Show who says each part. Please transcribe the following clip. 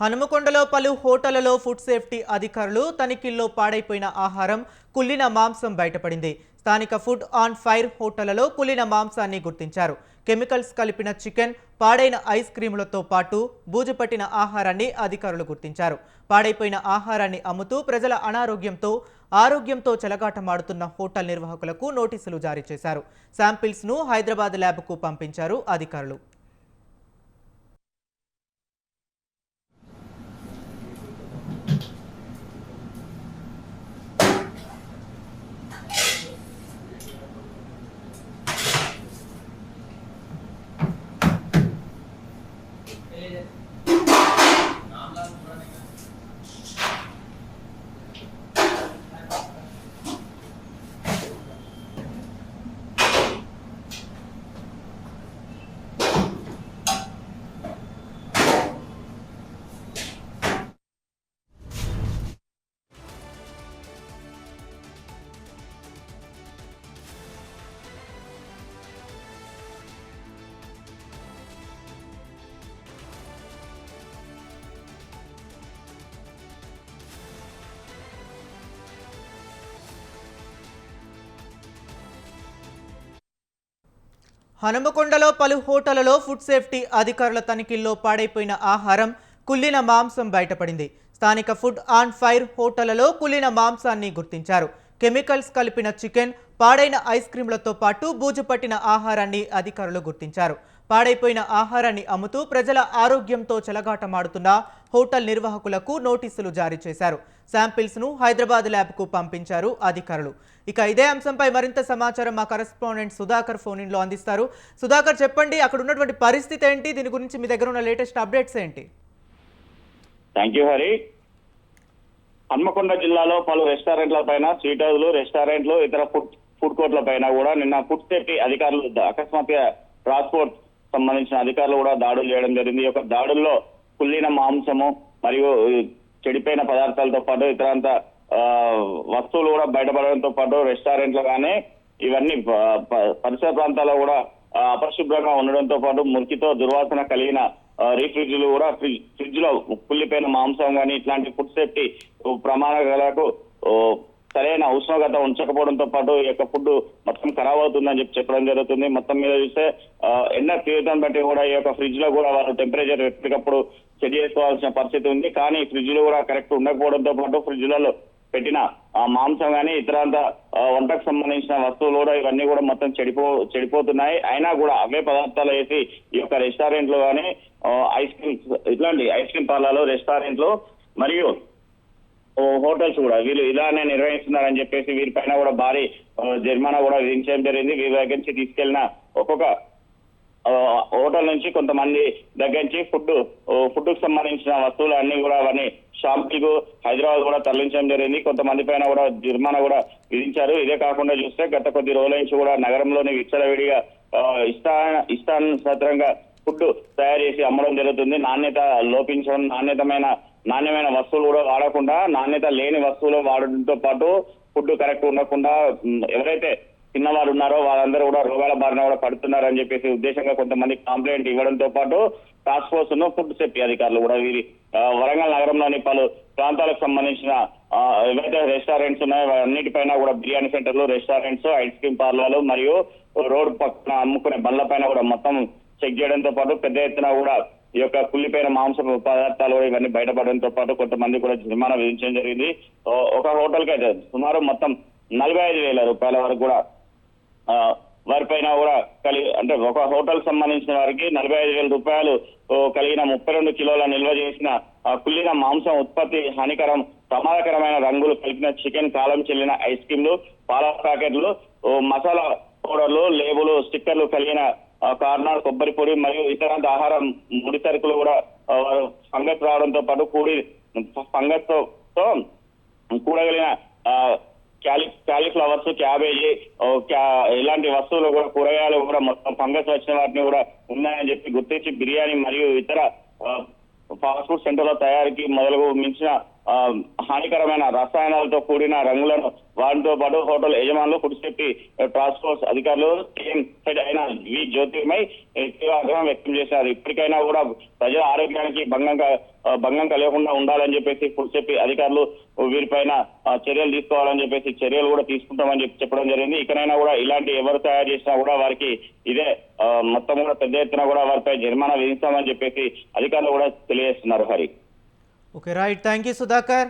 Speaker 1: హనుమకొండలో పలు హోటళ్లలో food safety అధికారులు తనిఖీల్లో పాడైపోయిన ఆహారం, కుళ్ళిన మాంసం బయటపడింది. స్థానిక ఫుడ్ ఆన్ ఫైర్ హోటళ్లలో కుళ్ళిన మాంసాన్ని గుర్తించారు. కెమికల్స్ కలిపిన చికెన్, పాడైన ఐస్ క్రీములతో పాటు బూజుపట్టిన ఆహారాన్ని అధికారులు గుర్తించారు. పాడైపోయిన ఆహారాన్ని అమ్ముతూ ప్రజల ఆరోగ్యంతో చెలగాటమాడుతున్న హోటల్ నిర్వాహకులకు నోటీసులు జారీ చేశారు. శాంపిల్స్ ను హైదరాబాద్ ల్యాబ్కు పంపించారు అధికారులు. హనుమకొండలో పలు హోటళ్లలో ఫుడ్ సేఫ్టీ అధికారుల తనిఖీల్లో పాడైపోయిన ఆహారం, కుళ్ళిన మాంసం బయటపడింది. స్థానిక ఫుడ్ ఆన్ ఫైర్ హోటళ్లలో కుళ్ళిన మాంసాన్ని గుర్తించారు. కెమికల్స్ కలిపిన చికెన్, పాడైన ఐస్ క్రీములతో పాటు బూజుపట్టిన ఆహారాన్ని అధికారులు గుర్తించారు. పాడైపోయిన ఆహారాన్ని అమ్ముతూ ప్రజల ఆరోగ్యంతో చెలగాటమాడుతున్న హోటల్ నిర్వాహకులకు నోటీసులు జారీ చేశారు. శాంపిల్స్ ను హైదరాబాద్ ల్యాబ్కు పంపించారు అధికారులు. ఇక ఇదే అంశంపై మరింత సమాచారం మా కరెస్పాండెంట్ సుధాకర్ ఫోన్ ఇన్లో అందిస్తారు. సుధాకర్, చెప్పండి, అక్కడ ఉన్నటువంటి పరిస్థితి ఏంటి? దీని గురించి మీ దగ్గర ఉన్న లేటెస్ట్ అప్డేట్స్ ఏంటి?
Speaker 2: Thank you Hari. హన్మకొండ జిల్లాలో పలు రెస్టారెంట్ల పైన, స్వీట్ హౌస్లు, రెస్టారెంట్లు, ఇతర ఫుడ్ కోర్ట్ల పైన కూడా నిన్న ఫుడ్ సేఫ్టీ అధికారులు అకస్మాత్తుగా ట్రాన్స్పోర్ట్ సంబంధించిన అధికారులు కూడా దాడులు చేయడం జరిగింది. ఈ యొక్క దాడుల్లో కుళ్ళిన మాంసము మరియు చెడిపోయిన పదార్థాలతో పాటు ఇతరంత వస్తువులు కూడా బయటపడడంతో పాటు రెస్టారెంట్లు కానీ ఇవన్నీ పరిసర ప్రాంతాల్లో కూడా అపరిశుభ్రంగా ఉండడంతో పాటు మురికితో దుర్వాసన కలిగిన రీఫ్రిడ్జ్లు కూడా ఫ్రిడ్జ్ లో కుళ్ళిపోయిన మాంసం కానీ ఇట్లాంటి ఫుడ్ సేఫ్టీ ప్రమాణాలకు సరైన ఉష్ణోగ్రత ఉంచకపోవడంతో పాటు ఈ యొక్క ఫుడ్ మొత్తం ఖరాబ్ అవుతుందని చెప్పడం జరుగుతుంది. మొత్తం మీద చూస్తే ఎండ తీవ్రతను బట్టి కూడా ఈ యొక్క ఫ్రిడ్జ్ లో కూడా వాళ్ళు టెంపరేచర్ ఎప్పటికప్పుడు సెట్ చేసుకోవాల్సిన పరిస్థితి ఉంది. కానీ ఫ్రిడ్జ్ లో కూడా కరెక్ట్ ఉండకపోవడంతో పాటు ఫ్రిడ్జ్లలో పెట్టిన మాంసం కానీ ఇతరంత వంటకు సంబంధించిన వస్తువులు కూడా ఇవన్నీ కూడా మొత్తం చెడిపోతున్నాయి. అయినా కూడా అవే పదార్థాలు వేసి ఈ యొక్క రెస్టారెంట్లు కానీ ఐస్ క్రీమ్స్, ఇట్లాంటి ఐస్ క్రీమ్ పార్లర్లు, రెస్టారెంట్లు మరియు హోటల్స్ కూడా వీళ్ళు ఇలానే నిర్వహిస్తున్నారని చెప్పేసి వీరిపైన కూడా భారీ జరిమానా కూడా విధించడం జరిగింది. వీరి దగ్గర నుంచి తీసుకెళ్లిన ఒక్కొక్క హోటల్ నుంచి కొంతమంది దగ్గర నుంచి ఫుడ్ కు సంబంధించిన వస్తువులు అన్ని కూడా అవన్నీ షాంపులకు హైదరాబాద్ కూడా తరలించడం జరిగింది. కొంతమంది పైన కూడా జరిమానా కూడా విధించారు. ఇదే కాకుండా చూస్తే గత కొద్ది రోజుల నుంచి కూడా నగరంలోని విచ్చలవిడిగా ఇష్టానుసారంగా ఫుడ్ తయారు చేసి అమ్మడం జరుగుతుంది. నాణ్యత లోపించడం, నాణ్యమైన వస్తువులు కూడా వాడకుండా నాణ్యత లేని వస్తువులు వాడడంతో పాటు ఫుడ్ కరెక్ట్ ఉండకుండా ఎవరైతే తిన్నవారు ఉన్నారో వాళ్ళందరూ కూడా రోగాల బారిన కూడా పడుతున్నారని చెప్పేసి ఉద్దేశంగా కొంతమంది కంప్లైంట్ ఇవ్వడంతో పాటు టాస్క్ ఫోర్స్ ను ఫుడ్ సేఫ్టీ అధికారులు కూడా వీరి వరంగల్ నగరంలోని పలు ప్రాంతాలకు సంబంధించిన ఏవైతే రెస్టారెంట్స్ ఉన్నాయో అన్నిటిపైన కూడా బిర్యానీ సెంటర్లు, రెస్టారెంట్స్, ఐస్ క్రీమ్ పార్లర్లు మరియు రోడ్ పక్కన అమ్ముకునే బండ్ల పైన కూడా మొత్తం చెక్ చేయడంతో పాటు పెద్ద ఎత్తున కూడా ఈ యొక్క కుళ్ళిపోయిన మాంస పదార్థాలు కూడా ఇవన్నీ బయటపడడంతో పాటు కొంతమంది కూడా జరిమానా విధించడం జరిగింది. ఒక హోటల్ కి అయితే సుమారు మొత్తం 45,000 రూపాయల వరకు కూడా వారిపైన కూడా అంటే ఒక హోటల్ సంబంధించిన వారికి 45,000 రూపాయలు కలిగిన 32 కిలోల నిల్వ చేసిన కుళ్ళిన మాంసం ఉత్పత్తి హానికరం, ప్రమాదకరమైన రంగులు కలిపిన చికెన్, కాలం చెల్లిన ఐస్ క్రీమ్లు, పాల ప్యాకెట్లు, మసాలా పౌడర్లు, లేబులు, స్టిక్కర్లు కలిగిన కార్నర్, కొబ్బరి పొడి మరియు ఇతర ఆహారం ముడి సరుకులు కూడా ఫంగస్ రావడంతో పాటు ఫంగస్ తో కూడగలిగిన క్యాలీఫ్లవర్స్, క్యాబేజీ ఇలాంటి వస్తువులు కూడా, కూరగాయలు కూడా మొత్తం ఫంగస్ వచ్చిన వాటిని కూడా ఉన్నాయని చెప్పి గుర్తించి బిర్యానీ మరియు ఇతర ఫాస్ట్ ఫుడ్ సెంటర్ల తయారీకి మొదలుగు మించిన హానికరమైన రసాయనాలతో కూడిన రంగులను వాటితో పాటు హోటల్ యజమానులు ఫుడ్ సేఫ్టీ టాస్క్ ఫోర్స్ అధికారులు టీఎం హెడ్ అయిన వి జ్యోతిర్మయ్ తీవ్ర ఆగ్రహం వ్యక్తం చేశారు. ఇప్పటికైనా కూడా ప్రజల ఆరోగ్యానికి భంగం కలగకుండా ఉండాలని చెప్పేసి ఫుడ్ సేఫ్టీ అధికారులు వీరిపైన చర్యలు తీసుకోవాలని చెప్పేసి చర్యలు కూడా తీసుకుంటామని చెప్పడం జరిగింది. ఇకనైనా కూడా ఇలాంటి ఎవరు తయారు చేసినా కూడా వారికి ఇదే మొత్తం కూడా పెద్ద ఎత్తున కూడా వారిపై జరిమానా విధిస్తామని చెప్పేసి అధికారులు కూడా తెలియజేస్తున్నారు. Hari.
Speaker 1: Okay right, thank you Sudhakar.